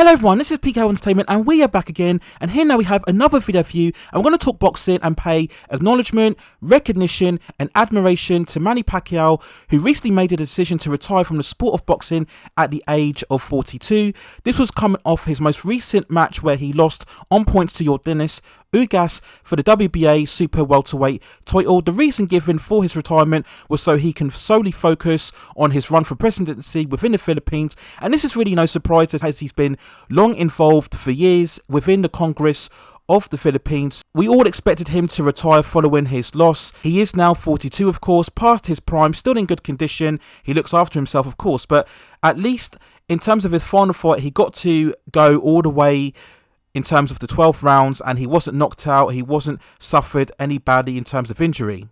Hello everyone, this is PK Entertainment and we are back again, and here now we have another video for you. I'm going to talk boxing and pay acknowledgement, recognition and admiration to Manny Pacquiao, who recently made a decision to retire from the sport of boxing at the age of 42. This was coming off his most recent match where he lost on points to Yordenis Ugas for the WBA super welterweight title. The reason given for his retirement was so he can solely focus on his run for presidency within the Philippines, and this is really no surprise as he's been long involved for years within the Congress of the Philippines. We all expected him to retire following his loss. He is now 42, of course, past his prime, still in good condition. He looks after himself, of course, but at least in terms of his final fight, he got to go all the way in terms of the 12 rounds, and he wasn't knocked out, he wasn't suffered any badly in terms of injury.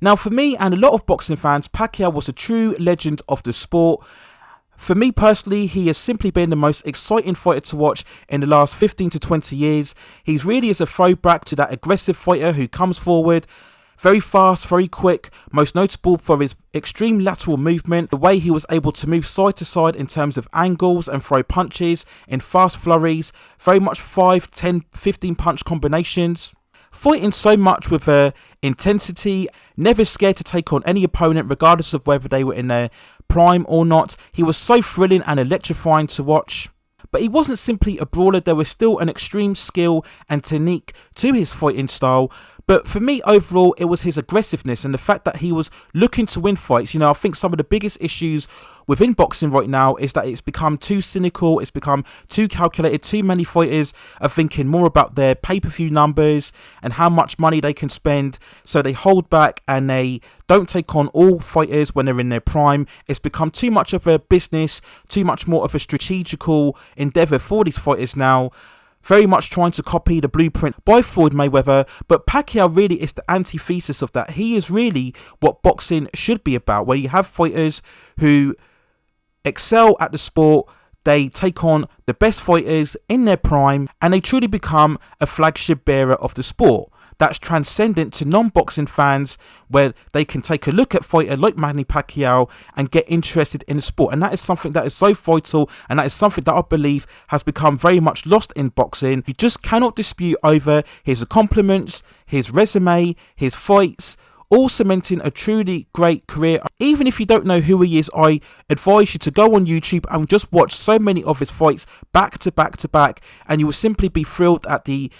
Now for me and a lot of boxing fans, Pacquiao was a true legend of the sport. For me personally, he has simply been the most exciting fighter to watch in the last 15 to 20 years. He really is a throwback to that aggressive fighter who comes forward, very fast, very quick, most notable for his extreme lateral movement, the way he was able to move side to side in terms of angles and throw punches in fast flurries, very much 5, 10, 15 punch combinations. Fighting so much with intensity, never scared to take on any opponent regardless of whether they were in their prime or not. He was so thrilling and electrifying to watch. But he wasn't simply a brawler, there was still an extreme skill and technique to his fighting style. But for me, overall, it was his aggressiveness and the fact that he was looking to win fights. You know, I think some of the biggest issues within boxing right now is that it's become too cynical, it's become too calculated. Too many fighters are thinking more about their pay-per-view numbers and how much money they can spend, so they hold back and they don't take on all fighters when they're in their prime. It's become too much of a business, too much more of a strategical endeavour for these fighters now. Very much trying to copy the blueprint by Floyd Mayweather, but Pacquiao really is the antithesis of that. He is really what boxing should be about, where you have fighters who excel at the sport, they take on the best fighters in their prime, and they truly become a flagship bearer of the sport. That's transcendent to non-boxing fans, where they can take a look at fighter like Manny Pacquiao and get interested in the sport. And that is something that is so vital, and that is something that I believe has become very much lost in boxing. You just cannot dispute over his accomplishments, his resume, his fights, all cementing a truly great career. Even if you don't know who he is, I advise you to go on YouTube and just watch so many of his fights back to back to back, and you will simply be thrilled at the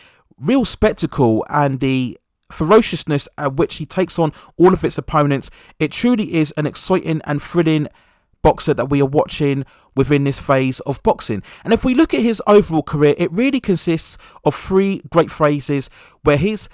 real spectacle and the ferociousness at which he takes on all of its opponents. It truly is an exciting and thrilling boxer that we are watching within this phase of boxing. And if we look at his overall career, it really consists of 3 great phases where his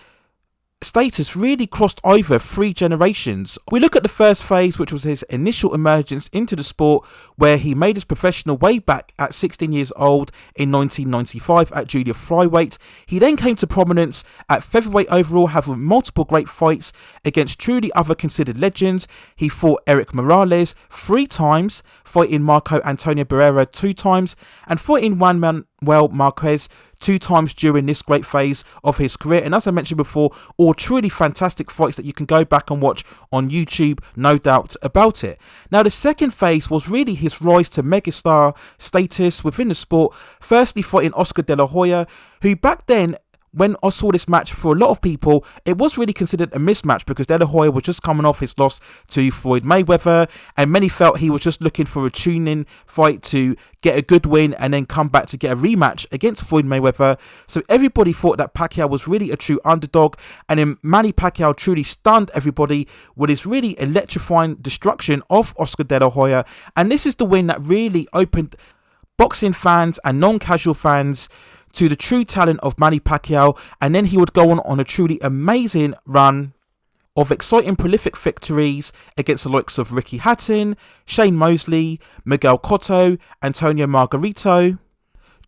status really crossed over 3 generations. We look at the first phase, which was his initial emergence into the sport, where he made his professional way back at 16 years old in 1995 at junior flyweight. He then came to prominence at featherweight overall, having multiple great fights against truly other considered legends. He fought Eric Morales 3 times, fighting Marco Antonio Barrera 2 times, and fighting Juan Manuel Marquez 2 times during this great phase of his career. And as I mentioned before, all truly fantastic fights that you can go back and watch on YouTube, no doubt about it. Now the second phase was really his rise to megastar status within the sport, firstly fighting Oscar De La Hoya, who back then, when I saw this match, for a lot of people, it was really considered a mismatch because De La Hoya was just coming off his loss to Floyd Mayweather, and many felt he was just looking for a tune-in fight to get a good win and then come back to get a rematch against Floyd Mayweather. So everybody thought that Pacquiao was really a true underdog, and then Manny Pacquiao truly stunned everybody with his really electrifying destruction of Oscar De La Hoya. And this is the win that really opened boxing fans and non-casual fans to the true talent of Manny Pacquiao, and then he would go on a truly amazing run of exciting, prolific victories against the likes of Ricky Hatton, Shane Mosley, Miguel Cotto, Antonio Margarito,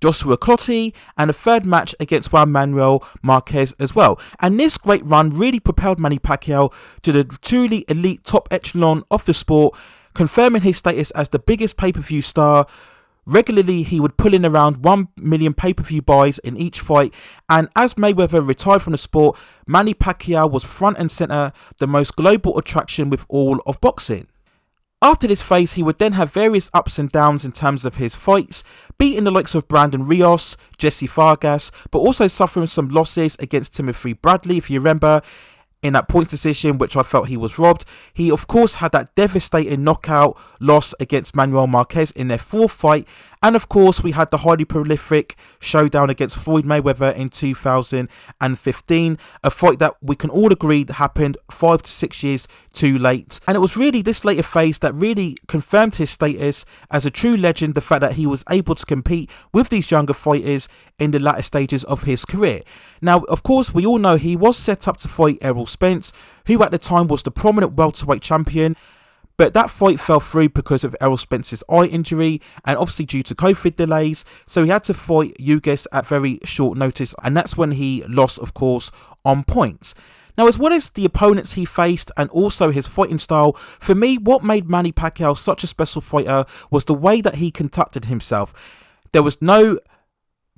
Joshua Clottey, and a third match against Juan Manuel Marquez as well. And this great run really propelled Manny Pacquiao to the truly elite top echelon of the sport, confirming his status as the biggest pay-per-view star. Regularly, he would pull in around 1 million pay-per-view buys in each fight, and as Mayweather retired from the sport, Manny Pacquiao was front and centre, the most global attraction with all of boxing. After this phase, he would then have various ups and downs in terms of his fights, beating the likes of Brandon Rios, Jesse Vargas, but also suffering some losses against Timothy Bradley, if you remember, in that points decision, which I felt he was robbed. He, of course, had that devastating knockout loss against Manuel Marquez in their fourth fight. And, of course, we had the highly prolific showdown against Floyd Mayweather in 2015, a fight that we can all agree that happened 5 to 6 years too late. And it was really this later phase that really confirmed his status as a true legend, the fact that he was able to compete with these younger fighters in the latter stages of his career. Now, of course, we all know he was set up to fight Errol Spence, who at the time was the prominent welterweight champion. But that fight fell through because of Errol Spence's eye injury and obviously due to COVID delays. So he had to fight Ugas at very short notice. And that's when he lost, of course, on points. Now, as well as the opponents he faced and also his fighting style, for me, what made Manny Pacquiao such a special fighter was the way that he conducted himself. There was no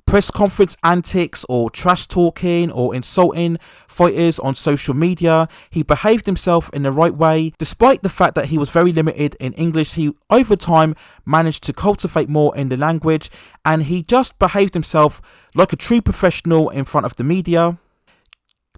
press conference antics or trash talking or insulting fighters on social media. He behaved himself in the right way. Despite the fact that he was very limited in English, he over time managed to cultivate more in the language, and he just behaved himself like a true professional in front of the media,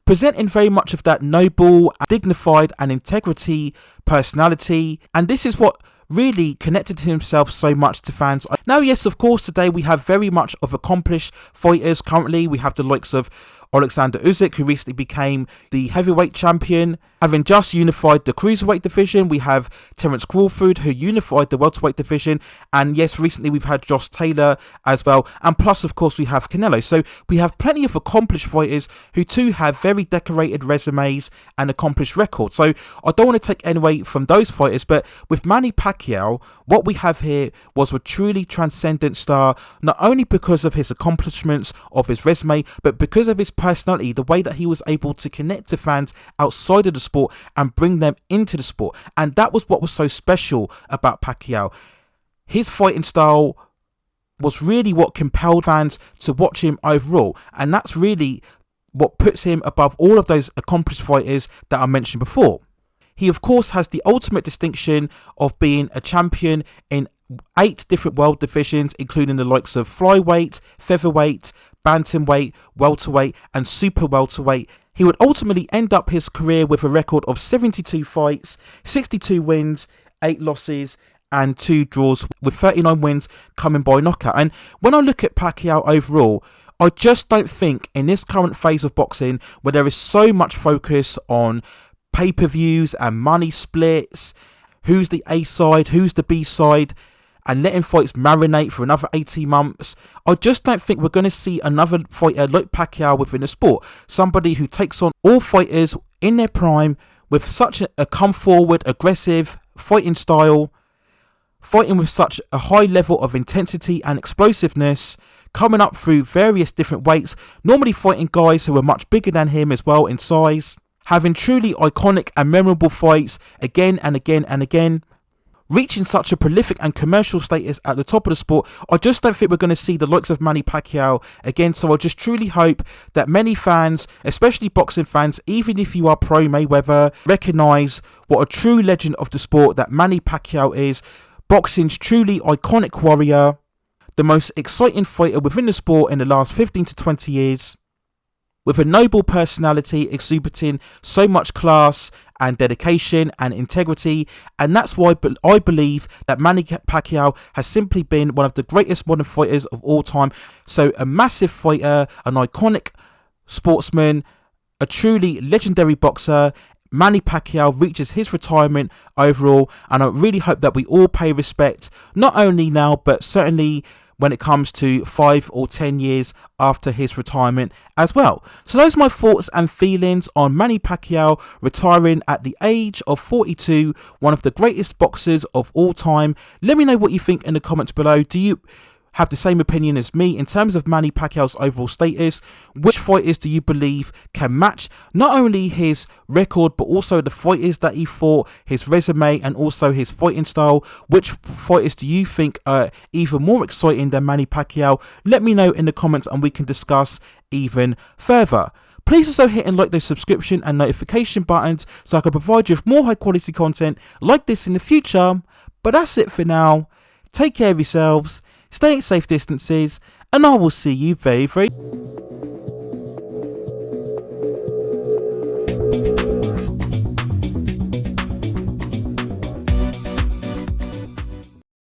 presenting very much of that noble, dignified and integrity personality. And this is what really connected himself so much to fans. Now, yes, of course, today we have very much of accomplished fighters. Currently, we have the likes of Alexander Usyk, who recently became the heavyweight champion, having just unified the cruiserweight division. We have Terence Crawford, who unified the welterweight division, and yes, recently we've had Josh Taylor as well, and plus, of course, we have Canelo. So we have plenty of accomplished fighters who too have very decorated resumes and accomplished records. So I don't want to take any away from those fighters, but with Manny Pacquiao, what we have here was a truly transcendent star, not only because of his accomplishments of his resume, but because of his personality, the way that he was able to connect to fans outside of the sport and bring them into the sport. And that was what was so special about Pacquiao. His fighting style was really what compelled fans to watch him overall, and that's really what puts him above all of those accomplished fighters that I mentioned before. He, of course, has the ultimate distinction of being a champion in 8 different world divisions, including the likes of flyweight, featherweight, bantamweight, welterweight and super welterweight. He would ultimately end up his career with a record of 72 fights, 62 wins, 8 losses and 2 draws, with 39 wins coming by knockout. And when I look at Pacquiao overall, I just don't think in this current phase of boxing, where there is so much focus on pay-per-views and money splits, who's the A side, who's the B side, and letting fights marinate for another 18 months, I just don't think we're going to see another fighter like Pacquiao within the sport. Somebody who takes on all fighters in their prime with such a come-forward, aggressive fighting style, fighting with such a high level of intensity and explosiveness, coming up through various different weights, normally fighting guys who are much bigger than him as well in size, having truly iconic and memorable fights again and again and again, reaching such a prolific and commercial status at the top of the sport. I just don't think we're going to see the likes of Manny Pacquiao again. So I just truly hope that many fans, especially boxing fans, even if you are pro Mayweather, recognise what a true legend of the sport that Manny Pacquiao is. Boxing's truly iconic warrior, the most exciting fighter within the sport in the last 15 to 20 years, with a noble personality exhibiting so much class and dedication and integrity. And that's why I believe that Manny Pacquiao has simply been one of the greatest modern fighters of all time. So a massive fighter, an iconic sportsman, a truly legendary boxer. Manny Pacquiao reaches his retirement overall, and I really hope that we all pay respect, not only now but certainly when it comes to 5 or 10 years after his retirement as well. So those are my thoughts and feelings on Manny Pacquiao retiring at the age of 42, one of the greatest boxers of all time. Let me know what you think in the comments below. Do you have the same opinion as me in terms of Manny Pacquiao's overall status? Which fighters do you believe can match not only his record but also the fighters that he fought, his resume and also his fighting style? Which fighters do you think are even more exciting than Manny Pacquiao? Let me know in the comments and we can discuss even further. Please also hit and like those subscription and notification buttons so I can provide you with more high quality content like this in the future. But that's it for now. Take care of yourselves, stay at safe distances, and I will see you very, very